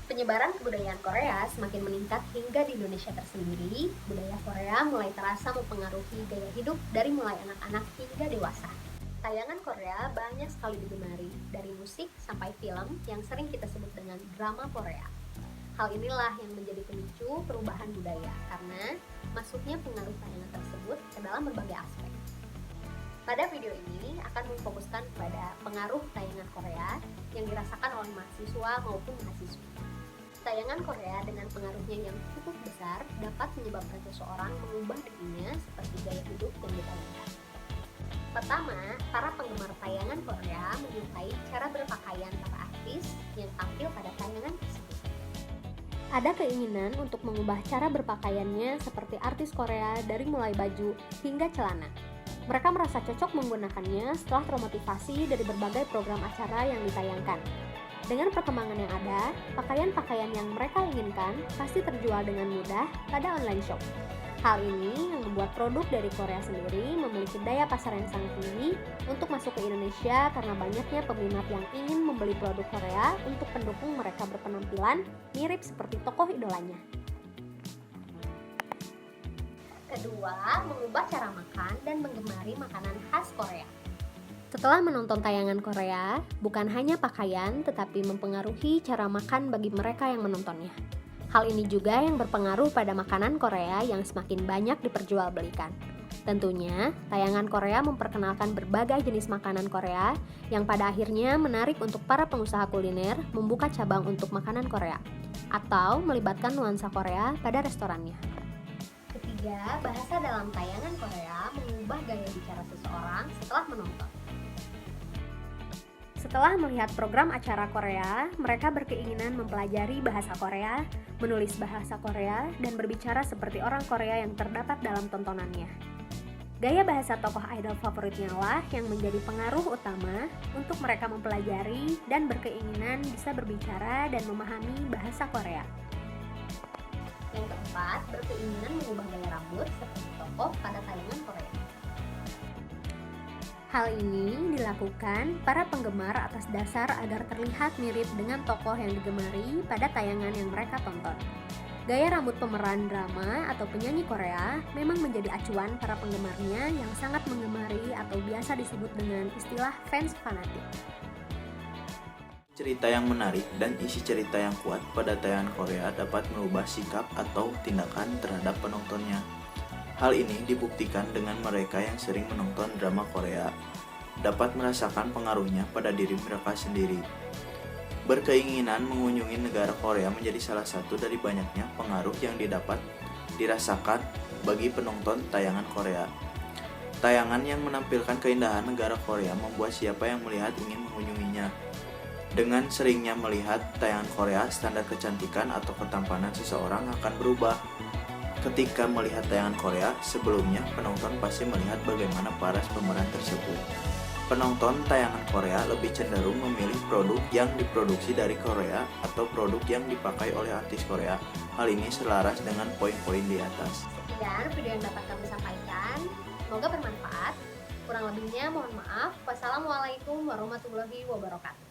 Penyebaran kebudayaan Korea semakin meningkat hingga di Indonesia tersendiri. Budaya Korea mulai terasa mempengaruhi gaya hidup dari mulai anak-anak hingga dewasa. Tayangan Korea banyak sekali digemari, dari musik sampai film yang sering kita sebut dengan drama Korea. Hal inilah yang menjadi pemicu perubahan budaya, karena masuknya pengaruh tayangan tersebut ke dalam berbagai aspek. Pada video ini akan memfokuskan pada pengaruh tayangan Korea yang dirasakan oleh mahasiswa maupun mahasiswi. Tayangan Korea dengan pengaruhnya yang cukup besar dapat menyebabkan seseorang mengubah dirinya seperti gaya hidup yang ditayangkan. Pertama, para penggemar tayangan Korea menyukai cara berpakaian para artis yang tampil pada tayangan tersebut. Ada keinginan untuk mengubah cara berpakaiannya seperti artis Korea dari mulai baju hingga celana. Mereka merasa cocok menggunakannya setelah termotivasi dari berbagai program acara yang ditayangkan. Dengan perkembangan yang ada, pakaian-pakaian yang mereka inginkan pasti terjual dengan mudah pada online shop. Hal ini yang membuat produk dari Korea sendiri memiliki daya pasar yang sangat tinggi untuk masuk ke Indonesia karena banyaknya peminat yang ingin membeli produk Korea untuk pendukung mereka berpenampilan mirip seperti tokoh idolanya. Kedua, mengubah cara makan dan menggemari makanan khas Korea. Setelah menonton tayangan Korea, bukan hanya pakaian tetapi mempengaruhi cara makan bagi mereka yang menontonnya. Hal ini juga yang berpengaruh pada makanan Korea yang semakin banyak diperjualbelikan. Tentunya, tayangan Korea memperkenalkan berbagai jenis makanan Korea yang pada akhirnya menarik untuk para pengusaha kuliner membuka cabang untuk makanan Korea atau melibatkan nuansa Korea pada restorannya. Ketiga, bahasa dalam tayangan Korea mengubah gaya bicara seseorang setelah menonton. Setelah melihat program acara Korea, mereka berkeinginan mempelajari bahasa Korea, menulis bahasa Korea, dan berbicara seperti orang Korea yang terdapat dalam tontonannya. Gaya bahasa tokoh idol favoritnya lah yang menjadi pengaruh utama untuk mereka mempelajari dan berkeinginan bisa berbicara dan memahami bahasa Korea. Yang keempat, berkeinginan mengubah gaya rambut seperti tokoh pada tayangan Korea. Hal ini dilakukan para penggemar atas dasar agar terlihat mirip dengan tokoh yang digemari pada tayangan yang mereka tonton. Gaya rambut pemeran drama atau penyanyi Korea memang menjadi acuan para penggemarnya yang sangat menggemari atau biasa disebut dengan istilah fans fanatik. Cerita yang menarik dan isi cerita yang kuat pada tayangan Korea dapat merubah sikap atau tindakan terhadap penontonnya. Hal ini dibuktikan dengan mereka yang sering menonton drama Korea dapat merasakan pengaruhnya pada diri mereka sendiri. Berkeinginan mengunjungi negara Korea menjadi salah satu dari banyaknya pengaruh yang dirasakan bagi penonton tayangan Korea. Tayangan yang menampilkan keindahan negara Korea membuat siapa yang melihat ingin mengunjunginya. Dengan seringnya melihat tayangan Korea, standar kecantikan atau ketampanan seseorang akan berubah. Ketika melihat tayangan Korea, sebelumnya penonton pasti melihat bagaimana paras pemeran tersebut. Penonton tayangan Korea lebih cenderung memilih produk yang diproduksi dari Korea atau produk yang dipakai oleh artis Korea. Hal ini selaras dengan poin-poin di atas. Sekian video yang dapat kami sampaikan. Semoga bermanfaat. Kurang lebihnya mohon maaf. Wassalamualaikum warahmatullahi wabarakatuh.